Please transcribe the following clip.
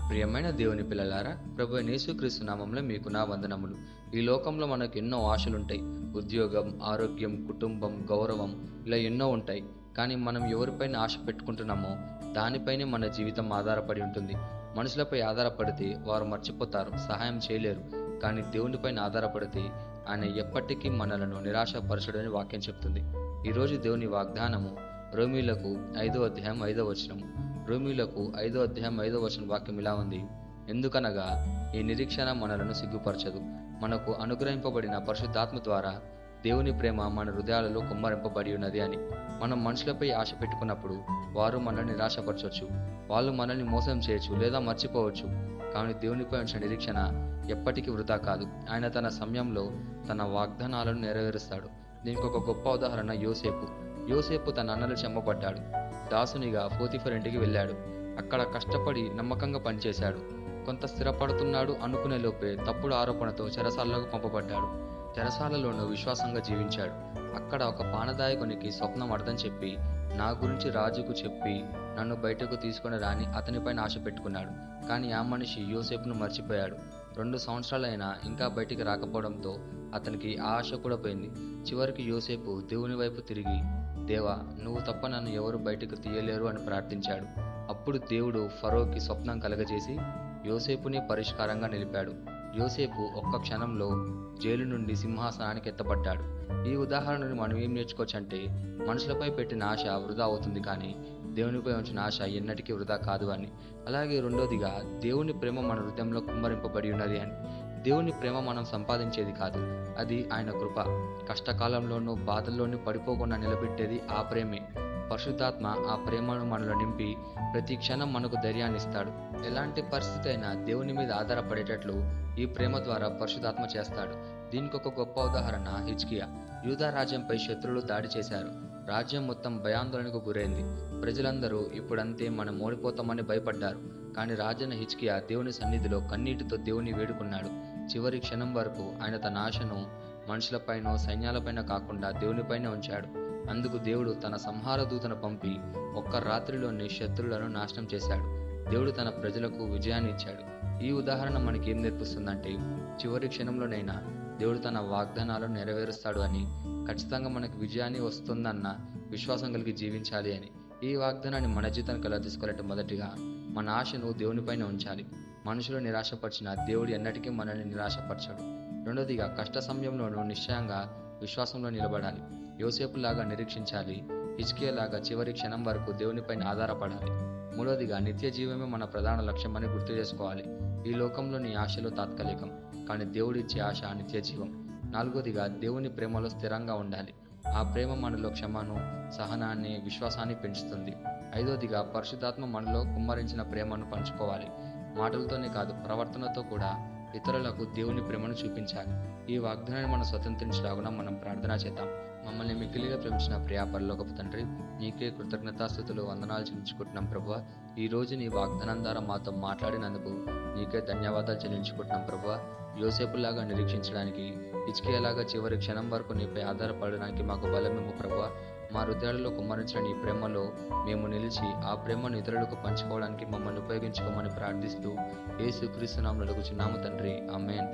ప్రియమైన దేవుని పిల్లలారా, ప్రభు అయిన యేసుక్రీస్తు నామంలో మీకు నా వందనములు. ఈ లోకంలో మనకు ఎన్నో ఆశలుంటాయి. ఉద్యోగం, ఆరోగ్యం, కుటుంబం, గౌరవం, ఇలా ఎన్నో ఉంటాయి. కానీ మనం ఎవరిపైన ఆశ పెట్టుకుంటున్నామో దానిపైనే మన జీవితం ఆధారపడి ఉంటుంది. మనుషులపై ఆధారపడితే వారు మర్చిపోతారు, సహాయం చేయలేరు. కానీ దేవునిపైన ఆధారపడితే ఆయన ఎప్పటికీ మనలను నిరాశపరచడని వాక్యం చెప్తుంది. ఈరోజు దేవుని వాగ్దానము రోమీయులకు 5:5 రోమీయులకు 5:5 వాక్యం ఇలా ఉంది. ఎందుకనగా ఈ నిరీక్షణ మనలను సిగ్గుపరచదు. మనకు అనుగ్రహింపబడిన పరిశుద్ధాత్మ ద్వారా దేవుని ప్రేమ మన హృదయాలలో కుమ్మరింపబడి ఉన్నది అని. మనం మనుషులపై ఆశ పెట్టుకున్నప్పుడు వారు మనల్ని నిరాశపరచవచ్చు, వాళ్ళు మనల్ని మోసం చేయొచ్చు లేదా మర్చిపోవచ్చు. కానీ దేవునిపై ఉంచిన నిరీక్షణ ఎప్పటికీ వృధా కాదు. ఆయన తన సమయంలో తన వాగ్దానాలను నెరవేరుస్తాడు. దీనికి ఒక గొప్ప ఉదాహరణ యోసేపు తన అన్నలు చెమ్మబడ్డాడు. దాసునిగా పోతిఫర్ ఇంటికి వెళ్ళాడు. అక్కడ కష్టపడి నమ్మకంగా పనిచేశాడు. కొంత స్థిరపడుతున్నాడు అనుకునే లోపే తప్పుడు ఆరోపణతో చెరసాలలోకి పంపబడ్డాడు. చెరసాలలోనూ విశ్వాసంగా జీవించాడు. అక్కడ ఒక పానదాయకునికి స్వప్నం అర్థం చెప్పి, నా గురించి రాజుకు చెప్పి నన్ను బయటకు తీసుకొని రాని అతనిపైన ఆశ పెట్టుకున్నాడు. కానీ ఆ మనిషి యోసేపును మర్చిపోయాడు. 2 సంవత్సరాలైనా ఇంకా బయటికి రాకపోవడంతో అతనికి ఆ ఆశ కూడా పోయింది. చివరికి యోసేపు దేవుని వైపు తిరిగి, దేవా, నువ్వు తప్ప నన్ను ఎవరు బయటకు తీయలేరు అని ప్రార్థించాడు. అప్పుడు దేవుడు ఫరోకి స్వప్నం కలగజేసి యోసేపుని పరిష్కారంగా నిలిపాడు. యోసేపు ఒక్క క్షణంలో జైలు నుండి సింహాసనానికి ఎత్తబడ్డాడు. ఈ ఉదాహరణను మనం ఏం నేర్చుకోవచ్చంటే, మనుషులపై పెట్టిన ఆశ వృధా అవుతుంది, కానీ దేవునిపై ఉంచిన ఆశ ఎన్నటికీ వృధా కాదు అని. అలాగే రెండోదిగా, దేవుని ప్రేమ మన హృదయంలో కుమ్మరింపబడి ఉన్నది అని. దేవుని ప్రేమ మనం సంపాదించేది కాదు, అది ఆయన కృప. కష్టకాలంలోనూ బాధల్లోనూ పడిపోకుండా నిలబెట్టేది ఆ ప్రేమే. పరిశుద్ధాత్మ ఆ ప్రేమను మనలో నింపి ప్రతి క్షణం మనకు ధైర్యాన్ని ఇస్తాడు. ఎలాంటి పరిస్థితి అయినా దేవుని మీద ఆధారపడేటట్లు ఈ ప్రేమ ద్వారా పరిశుద్ధాత్మ చేస్తాడు. దీనికి ఒక గొప్ప ఉదాహరణ హిజ్కియా. యూదా రాజ్యంపై శత్రువులు దాడి చేశారు. రాజ్యం మొత్తం భయాందోళనకు గురైంది. ప్రజలందరూ ఇప్పుడంతే మనం ఓడిపోతామని భయపడ్డారు. కానీ రాజైన హిజ్కియా దేవుని సన్నిధిలో కన్నీటితో దేవుని వేడుకున్నాడు. చివరి క్షణం వరకు ఆయన తన ఆశను మనుషులపైనో సైన్యాలపైన కాకుండా దేవునిపైనే ఉంచాడు. అందుకు దేవుడు తన సంహార దూతను పంపి ఒక్క రాత్రిలోనే శత్రువులను నాశనం చేశాడు. దేవుడు తన ప్రజలకు విజయాన్ని ఇచ్చాడు. ఈ ఉదాహరణ మనకి ఏం నేర్పిస్తుందంటే, చివరి క్షణంలోనైనా దేవుడు తన వాగ్దానాలను నెరవేరుస్తాడు అని, ఖచ్చితంగా మనకు విజయాన్ని వస్తుందన్న విశ్వాసం కలిగి జీవించాలి అని. ఈ వాగ్దానాన్ని మన జీవితానికి ఎలా తీసుకోవాలంటే, మొదటిగా మన ఆశను దేవునిపైన ఉంచాలి. మనుషులు నిరాశపరిచిన దేవుడు ఎన్నటికీ మనల్ని నిరాశపరచడు. రెండోదిగా, కష్ట సమయంలోనూ నిశ్చయంగా విశ్వాసంలో నిలబడాలి. యోసేపులాగా నిరీక్షించాలి. హిజ్కియాలాగా చివరి క్షణం వరకు దేవునిపైన ఆధారపడాలి. మూడోదిగా, నిత్య జీవమే మన ప్రధాన లక్ష్యం అని గుర్తు చేసుకోవాలి. ఈ లోకంలోని ఆశలు తాత్కాలికం, కానీ దేవుడిచ్చే ఆశ నిత్య జీవం. నాలుగోదిగా, దేవుని ప్రేమలో స్థిరంగా ఉండాలి. ఆ ప్రేమ మనలో క్షమను, సహనాన్ని, విశ్వాసాన్ని పెంచుతుంది. ఐదోదిగా, పరిశుద్ధాత్మ మనలో కుమ్మరించిన ప్రేమను పంచుకోవాలి. మాటలతోనే కాదు, ప్రవర్తనతో కూడా ఇతరులకు దేవుని ప్రేమను చూపించాలి. ఈ వాగ్దానాన్ని మనం స్వతంత్రించలాగున మనం ప్రార్థన చేద్దాం. మమ్మల్ని మిక్కిలిగా ప్రేమించిన ప్రియా పరలోకపు తండ్రి, నీకే కృతజ్ఞతాస్తుతులు, వందనాలు చెల్లించుకుంటున్నాం ప్రభువా. ఈ రోజు నీ వాగ్దానం ద్వారా మాతో మాట్లాడినందుకు నీకే ధన్యవాదాలు చెల్లించుకుంటున్నాం ప్రభువా. యోసేపులాగా నిరీక్షించడానికి, హిజ్కియాలాగా చివరి క్షణం వరకు నీపై ఆధారపడడానికి మాకు బలమేమో ప్రభువా. మా హృదయాలలో కుమ్మరించిన నీ ప్రేమలో మేము నిలిచి ఆ ప్రేమను ఇతరులకు పంచుకోవడానికి మమ్మల్ని ఉపయోగించుకోమని ప్రార్థిస్తూ యేసుక్రీస్తు నామములో అడుగుచున్నాము తండ్రి, ఆమేన్.